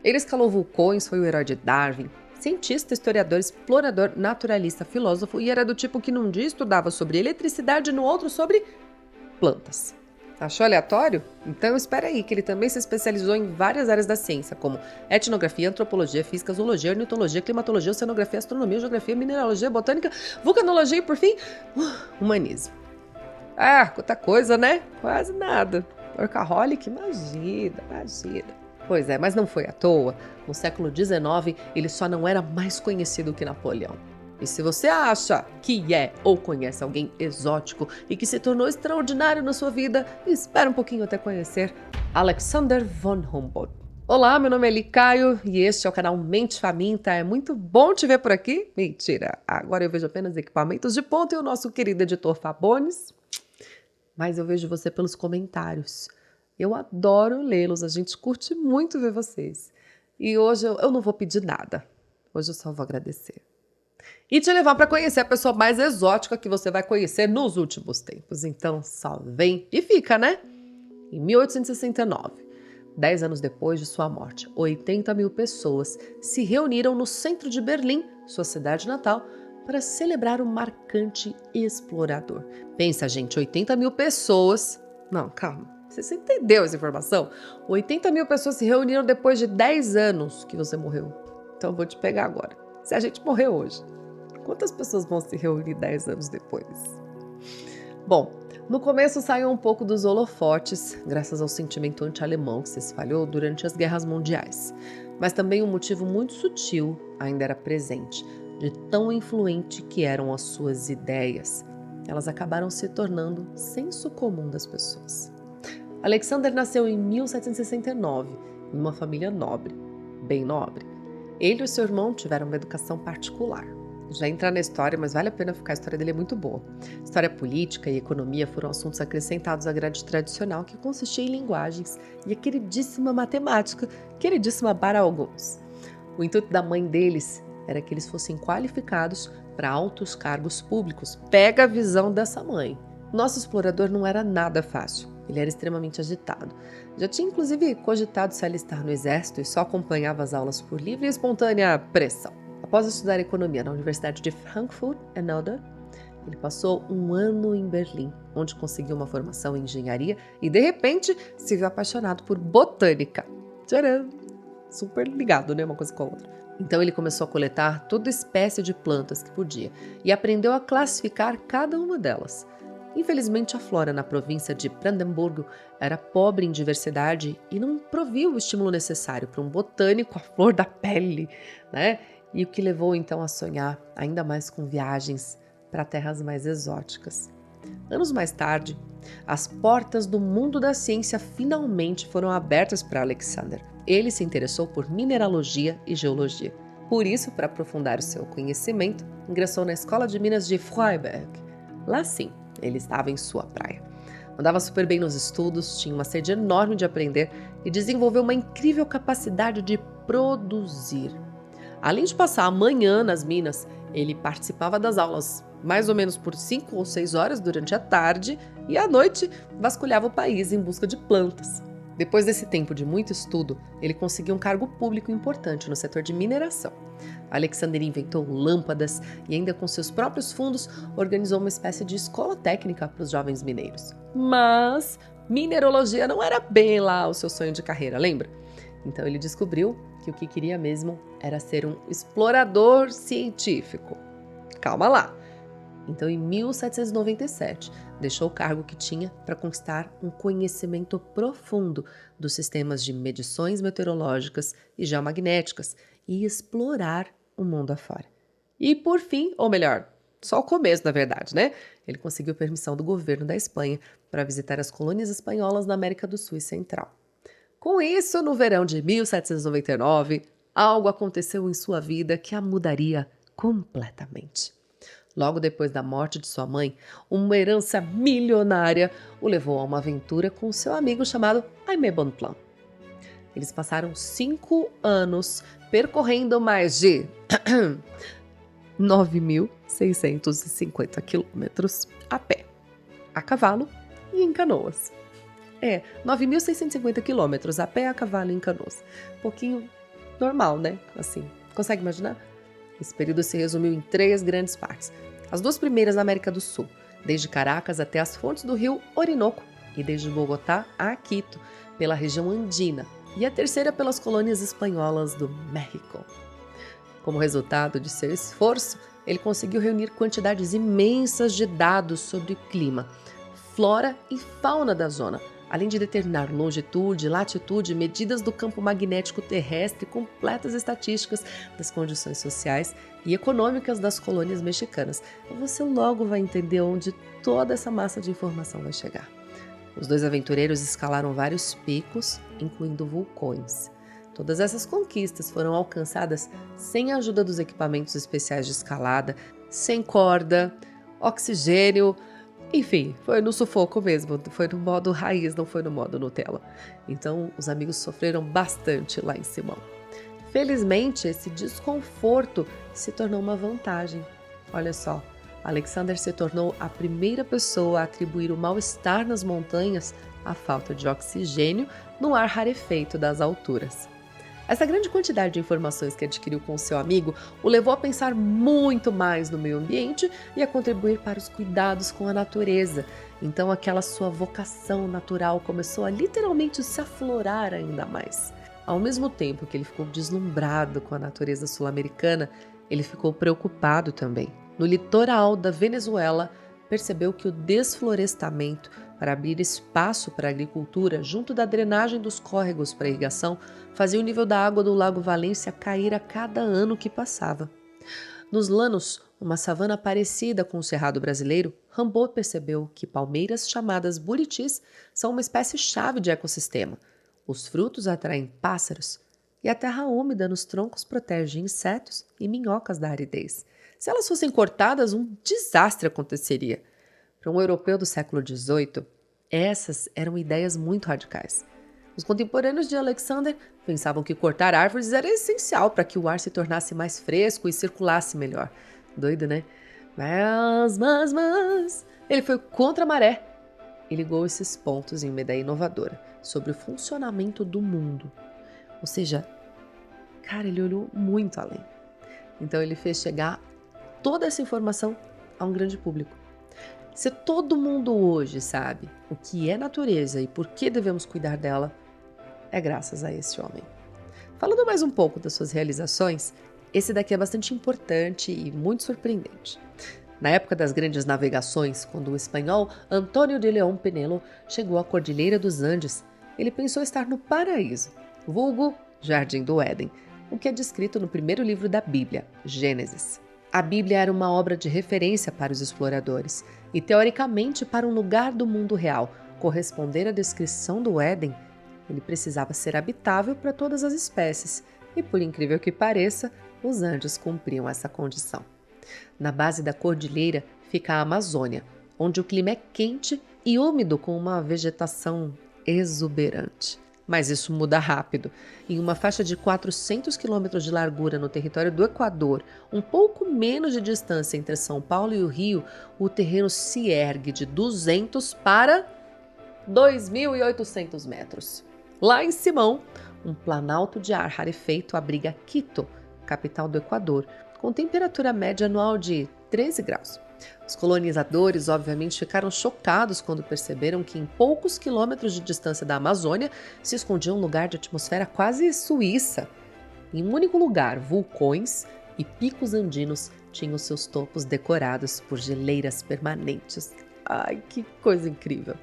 Ele escalou vulcões, foi o herói de Darwin, cientista, historiador, explorador, naturalista, filósofo e era do tipo que num dia estudava sobre eletricidade e no outro sobre plantas. Achou aleatório? Então espera aí, que ele também se especializou em várias áreas da ciência, como etnografia, antropologia, física, zoologia, ornitologia, climatologia, oceanografia, astronomia, geografia, mineralogia, botânica, vulcanologia e, por fim, humanismo. Ah, quanta coisa, né? Quase nada. Workaholic, imagina. Pois é, mas não foi à toa. No século XIX, ele só não era mais conhecido que Napoleão. E se você acha que é ou conhece alguém exótico e que se tornou extraordinário na sua vida, espera um pouquinho até conhecer Alexander von Humboldt. Olá, meu nome é Eli Caio e este é o canal Mente Faminta. É muito bom te ver por aqui. Mentira, agora eu vejo apenas equipamentos de ponta e o nosso querido editor Fabones. Mas eu vejo você pelos comentários. Eu adoro lê-los, a gente curte muito ver vocês. E hoje eu não vou pedir nada. Hoje eu só vou agradecer. E te levar para conhecer a pessoa mais exótica que você vai conhecer nos últimos tempos. Então, só vem e fica, né? Em 1869, 10 anos depois de sua morte, 80 mil pessoas se reuniram no centro de Berlim, sua cidade natal, para celebrar o marcante explorador. Pensa, gente, 80 mil pessoas... Não, calma. Você entendeu essa informação? 80 mil pessoas se reuniram depois de 10 anos que você morreu. Então, eu vou te pegar agora. Se a gente morrer hoje, quantas pessoas vão se reunir 10 anos depois? Bom, no começo saiu um pouco dos holofotes, graças ao sentimento anti-alemão que se espalhou durante as guerras mundiais. Mas também um motivo muito sutil ainda era presente, de tão influente que eram as suas ideias. Elas acabaram se tornando senso comum das pessoas. Alexander nasceu em 1769, em uma família nobre, bem nobre. Ele e seu irmão tiveram uma educação particular. Já entrar na história, mas vale a pena ficar, a história dele é muito boa. História política e economia foram assuntos acrescentados à grade tradicional, que consistia em linguagens e a queridíssima matemática, queridíssima para alguns. O intuito da mãe deles era que eles fossem qualificados para altos cargos públicos. Pega a visão dessa mãe. Nosso explorador não era nada fácil. Ele era extremamente agitado. Já tinha inclusive cogitado se alistar no exército e só acompanhava as aulas por livre e espontânea pressão. Após estudar economia na Universidade de Frankfurt am Oder, ele passou um ano em Berlim, onde conseguiu uma formação em engenharia e, de repente, se viu apaixonado por botânica. Tcharam! Super ligado, né? Uma coisa com a outra. Então ele começou a coletar toda espécie de plantas que podia e aprendeu a classificar cada uma delas. Infelizmente, a flora na província de Brandenburgo era pobre em diversidade e não provia o estímulo necessário para um botânico à flor da pele, né? E o que levou então a sonhar ainda mais com viagens para terras mais exóticas. Anos mais tarde, as portas do mundo da ciência finalmente foram abertas para Alexander. Ele se interessou por mineralogia e geologia. Por isso, para aprofundar o seu conhecimento, ingressou na Escola de Minas de Freiberg. Lá sim, ele estava em sua praia. Andava super bem nos estudos, tinha uma sede enorme de aprender e desenvolveu uma incrível capacidade de produzir. Além de passar a manhã nas minas, ele participava das aulas mais ou menos por 5 ou 6 horas durante a tarde e à noite vasculhava o país em busca de plantas. Depois desse tempo de muito estudo, ele conseguiu um cargo público importante no setor de mineração. Alexander inventou lâmpadas e ainda com seus próprios fundos organizou uma espécie de escola técnica para os jovens mineiros. Mas mineralogia não era bem lá o seu sonho de carreira, lembra? Então ele descobriu que o que queria mesmo era ser um explorador científico. Calma lá! Então, em 1797, deixou o cargo que tinha para conquistar um conhecimento profundo dos sistemas de medições meteorológicas e geomagnéticas e explorar o mundo afora. E por fim, ou melhor, só o começo na verdade, né? Ele conseguiu permissão do governo da Espanha para visitar as colônias espanholas na América do Sul e Central. Com isso, no verão de 1799, algo aconteceu em sua vida que a mudaria completamente. Logo depois da morte de sua mãe, uma herança milionária o levou a uma aventura com seu amigo chamado Aimé Bonpland. Eles passaram 5 anos percorrendo mais de 9.650 quilômetros a pé, a cavalo e em canoas. 9.650 quilômetros a pé, a cavalo e em canoas. Um pouquinho normal, né? Assim, consegue imaginar? Esse período se resumiu em 3 grandes partes. As 2 primeiras na América do Sul, desde Caracas até as fontes do rio Orinoco, e desde Bogotá a Quito, pela região andina, e a terceira pelas colônias espanholas do México. Como resultado de seu esforço, ele conseguiu reunir quantidades imensas de dados sobre o clima, flora e fauna da zona, além de determinar longitude, latitude, medidas do campo magnético terrestre e completas estatísticas das condições sociais e econômicas das colônias mexicanas. Você logo vai entender onde toda essa massa de informação vai chegar. Os 2 aventureiros escalaram vários picos, incluindo vulcões. Todas essas conquistas foram alcançadas sem a ajuda dos equipamentos especiais de escalada, sem corda, oxigênio, enfim, foi no sufoco mesmo, foi no modo raiz, não foi no modo Nutella. Então, os amigos sofreram bastante lá em Simão. Felizmente, esse desconforto se tornou uma vantagem. Olha só, Alexander se tornou a primeira pessoa a atribuir o mal-estar nas montanhas à falta de oxigênio no ar rarefeito das alturas. Essa grande quantidade de informações que adquiriu com seu amigo o levou a pensar muito mais no meio ambiente e a contribuir para os cuidados com a natureza. Então aquela sua vocação natural começou a literalmente se aflorar ainda mais. Ao mesmo tempo que ele ficou deslumbrado com a natureza sul-americana, ele ficou preocupado também. No litoral da Venezuela, percebeu que o desflorestamento para abrir espaço para a agricultura junto da drenagem dos córregos para irrigação fazia o nível da água do Lago Valência cair a cada ano que passava. Nos Llanos, uma savana parecida com o Cerrado brasileiro, Rimbaud percebeu que palmeiras chamadas buritis são uma espécie-chave de ecossistema. Os frutos atraem pássaros e a terra úmida nos troncos protege insetos e minhocas da aridez. Se elas fossem cortadas, um desastre aconteceria. Para um europeu do século XVIII, essas eram ideias muito radicais. Os contemporâneos de Alexander pensavam que cortar árvores era essencial para que o ar se tornasse mais fresco e circulasse melhor. Doido, né? Mas... Ele foi contra a maré e ligou esses pontos em uma ideia inovadora sobre o funcionamento do mundo. Ou seja, cara, ele olhou muito além. Então ele fez chegar toda essa informação a um grande público. Se todo mundo hoje sabe o que é natureza e por que devemos cuidar dela, é graças a esse homem. Falando mais um pouco das suas realizações, esse daqui é bastante importante e muito surpreendente. Na época das grandes navegações, quando o espanhol Antônio de León Penelo chegou à Cordilheira dos Andes, ele pensou estar no paraíso, vulgo Jardim do Éden, o que é descrito no primeiro livro da Bíblia, Gênesis. A Bíblia era uma obra de referência para os exploradores e, teoricamente, para um lugar do mundo real corresponder à descrição do Éden, ele precisava ser habitável para todas as espécies e, por incrível que pareça, os Andes cumpriam essa condição. Na base da cordilheira fica a Amazônia, onde o clima é quente e úmido com uma vegetação exuberante. Mas isso muda rápido. Em uma faixa de 400 quilômetros de largura no território do Equador, um pouco menos de distância entre São Paulo e o Rio, o terreno se ergue de 200 para 2.800 metros. Lá em Simão, um planalto de ar rarefeito abriga Quito, capital do Equador, com temperatura média anual de 13 graus. Os colonizadores, obviamente, ficaram chocados quando perceberam que em poucos quilômetros de distância da Amazônia se escondia um lugar de atmosfera quase suíça. Em um único lugar, vulcões e picos andinos tinham seus topos decorados por geleiras permanentes. Ai, que coisa incrível!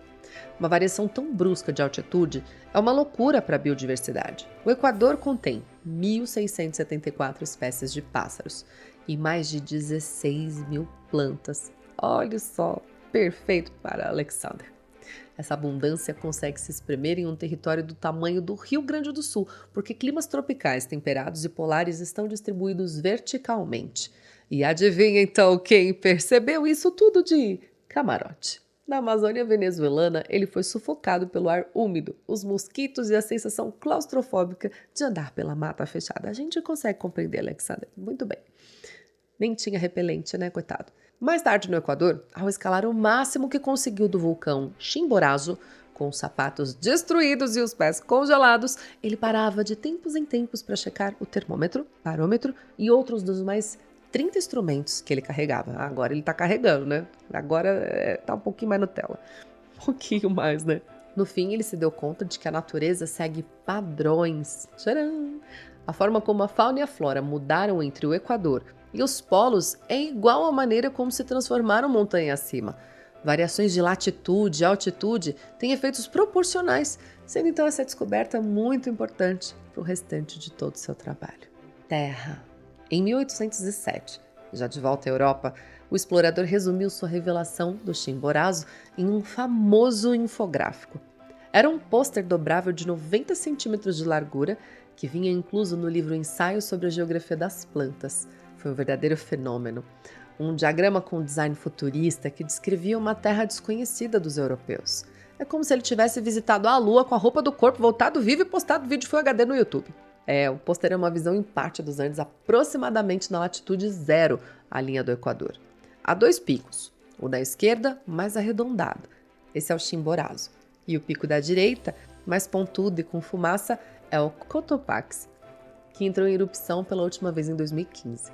Uma variação tão brusca de altitude é uma loucura para a biodiversidade. O Equador contém 1.674 espécies de pássaros e mais de 16 mil plantas. Olha só, perfeito para Alexander. Essa abundância consegue se espremer em um território do tamanho do Rio Grande do Sul, porque climas tropicais, temperados e polares estão distribuídos verticalmente. E adivinha então quem percebeu isso tudo de camarote? Na Amazônia venezuelana, ele foi sufocado pelo ar úmido, os mosquitos e a sensação claustrofóbica de andar pela mata fechada. A gente consegue compreender, Alexander, muito bem. Nem tinha repelente, né, coitado? Mais tarde no Equador, ao escalar o máximo que conseguiu do vulcão Chimborazo, Com os sapatos destruídos e os pés congelados, ele parava de tempos em tempos para checar o termômetro, parômetro e outros dos mais 30 instrumentos que ele carregava. Agora ele tá carregando, né? Agora tá um pouquinho mais Nutella. Um pouquinho mais, né? No fim, ele se deu conta de que a natureza segue padrões. Tcharam! A forma como a fauna e a flora mudaram entre o Equador e os polos é igual à maneira como se transformaram montanha acima. Variações de latitude e altitude têm efeitos proporcionais, sendo então essa descoberta muito importante para o restante de todo o seu trabalho. Terra. Em 1807, já de volta à Europa, o explorador resumiu sua revelação do Chimborazo em um famoso infográfico. Era um pôster dobrável de 90 centímetros de largura que vinha incluso no livro Ensaio sobre a Geografia das Plantas. Foi um verdadeiro fenômeno. Um diagrama com design futurista que descrevia uma terra desconhecida dos europeus. É como se ele tivesse visitado a Lua com a roupa do corpo, voltado vivo e postado vídeo Full HD no YouTube. O pôster é uma visão em parte dos Andes, aproximadamente na latitude 0, a linha do Equador. Há 2 picos, o da esquerda mais arredondado, esse é o Chimborazo, e o pico da direita, mais pontudo e com fumaça, é o Cotopaxi, que entrou em erupção pela última vez em 2015.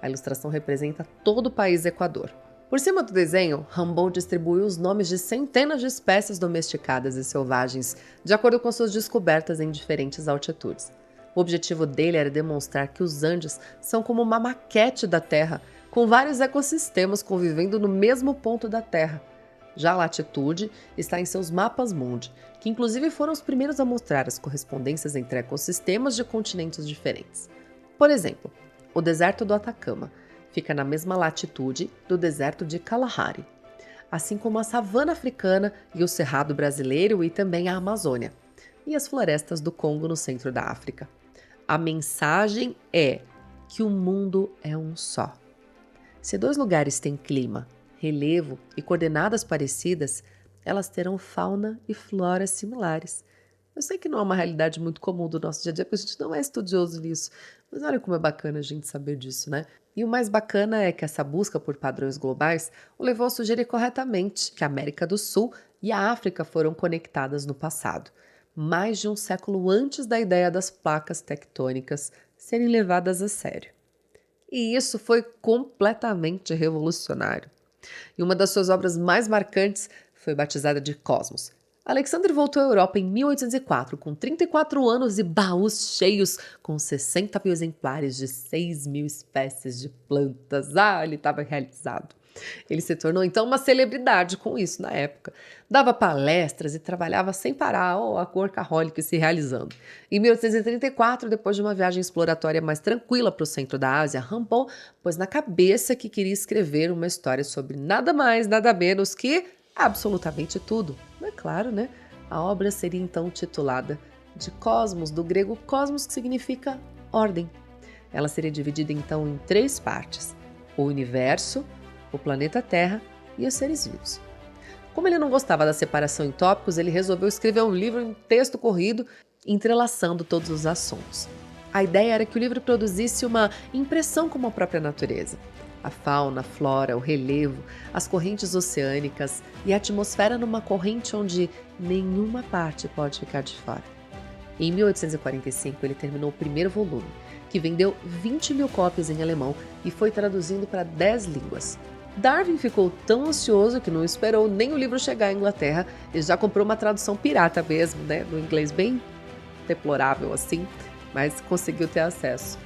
A ilustração representa todo o país Equador. Por cima do desenho, Humboldt distribuiu os nomes de centenas de espécies domesticadas e selvagens, de acordo com suas descobertas em diferentes altitudes. O objetivo dele era demonstrar que os Andes são como uma maquete da Terra, com vários ecossistemas convivendo no mesmo ponto da Terra. Já a latitude está em seus mapas mundi, que inclusive foram os primeiros a mostrar as correspondências entre ecossistemas de continentes diferentes. Por exemplo, o deserto do Atacama fica na mesma latitude do deserto de Kalahari, assim como a savana africana e o cerrado brasileiro e também a Amazônia, e as florestas do Congo no centro da África. A mensagem é que o mundo é um só. Se 2 lugares têm clima, relevo e coordenadas parecidas, elas terão fauna e flora similares. Eu sei que não é uma realidade muito comum do nosso dia a dia, porque a gente não é estudioso nisso, mas olha como é bacana a gente saber disso, né? E o mais bacana é que essa busca por padrões globais o levou a sugerir corretamente que a América do Sul e a África foram conectadas no passado, mais de um século antes da ideia das placas tectônicas serem levadas a sério. E isso foi completamente revolucionário. E uma das suas obras mais marcantes foi batizada de Cosmos. Alexander voltou à Europa em 1804, com 34 anos e baús cheios, com 60 mil exemplares de 6 mil espécies de plantas. Ele estava realizado. Ele se tornou então uma celebridade com isso na época. Dava palestras e trabalhava sem parar, a workaholic se realizando. Em 1834, depois de uma viagem exploratória mais tranquila para o centro da Ásia, Humboldt pôs na cabeça que queria escrever uma história sobre nada mais, nada menos que absolutamente tudo. É claro, né? A obra seria então titulada de Cosmos, do grego cosmos, que significa ordem. Ela seria dividida então em 3 partes: o universo, o planeta Terra e os seres vivos. Como ele não gostava da separação em tópicos, ele resolveu escrever um livro em texto corrido, entrelaçando todos os assuntos. A ideia era que o livro produzisse uma impressão com a própria natureza. A fauna, a flora, o relevo, as correntes oceânicas e a atmosfera numa corrente onde nenhuma parte pode ficar de fora. Em 1845, ele terminou o primeiro volume, que vendeu 20 mil cópias em alemão e foi traduzido para 10 línguas. Darwin ficou tão ansioso que não esperou nem o livro chegar à Inglaterra e já comprou uma tradução pirata mesmo, né, do inglês bem deplorável assim, mas conseguiu ter acesso.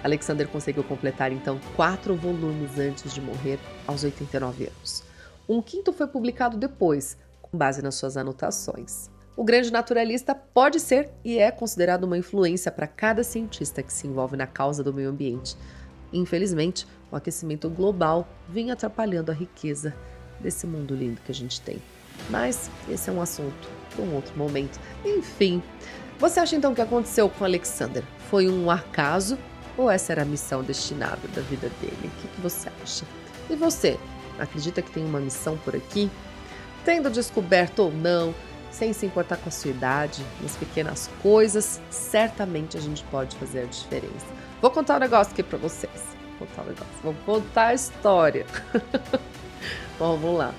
Alexander conseguiu completar então 4 volumes antes de morrer, aos 89 anos. Um quinto foi publicado depois, com base nas suas anotações. O grande naturalista pode ser e é considerado uma influência para cada cientista que se envolve na causa do meio ambiente. Infelizmente, o aquecimento global vem atrapalhando a riqueza desse mundo lindo que a gente tem. Mas esse é um assunto para um outro momento. Enfim, você acha então que aconteceu com Alexander? Foi um acaso ou essa era a missão destinada da vida dele? O que você acha? E você, acredita que tem uma missão por aqui? Tendo descoberto ou não, sem se importar com a sua idade, nas pequenas coisas, certamente a gente pode fazer a diferença. Vou contar um negócio aqui pra vocês. Vou contar a história. Bom, vamos lá.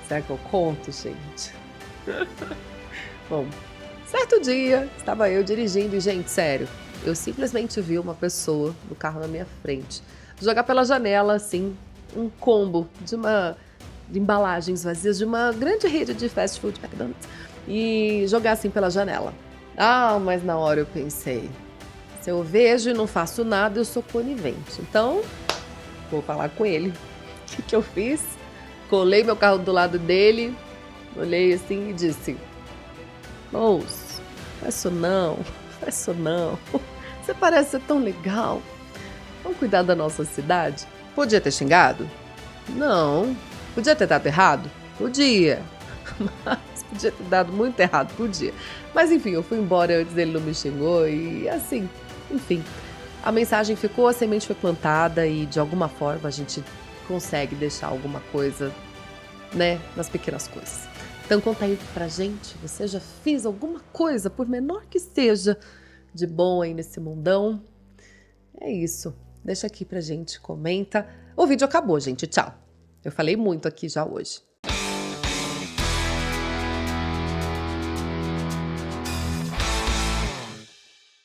Será que eu conto, gente? Bom, certo dia, estava eu dirigindo e, gente, sério, eu simplesmente vi uma pessoa no carro na minha frente jogar pela janela, assim, um combo de embalagens vazias de uma grande rede de fast food, McDonald's, e jogar assim pela janela. Ah, mas na hora eu pensei, se eu vejo e não faço nada, eu sou conivente. Então, vou falar com ele. O que eu fiz? Colei meu carro do lado dele, olhei assim e disse: Moço, faz isso não, faz isso não. Você parece ser tão legal. Vamos cuidar da nossa cidade? Podia ter xingado? Não. Podia ter dado errado? Podia. Mas podia ter dado muito errado, podia. Mas enfim, eu fui embora antes, ele não me xingou e assim, enfim. A mensagem ficou, a semente foi plantada e de alguma forma a gente consegue deixar alguma coisa, né, nas pequenas coisas. Então conta aí pra gente, você já fez alguma coisa, por menor que seja, de bom aí nesse mundão? É isso. Deixa aqui pra gente, comenta. O vídeo acabou, gente. Tchau. Eu falei muito aqui já hoje.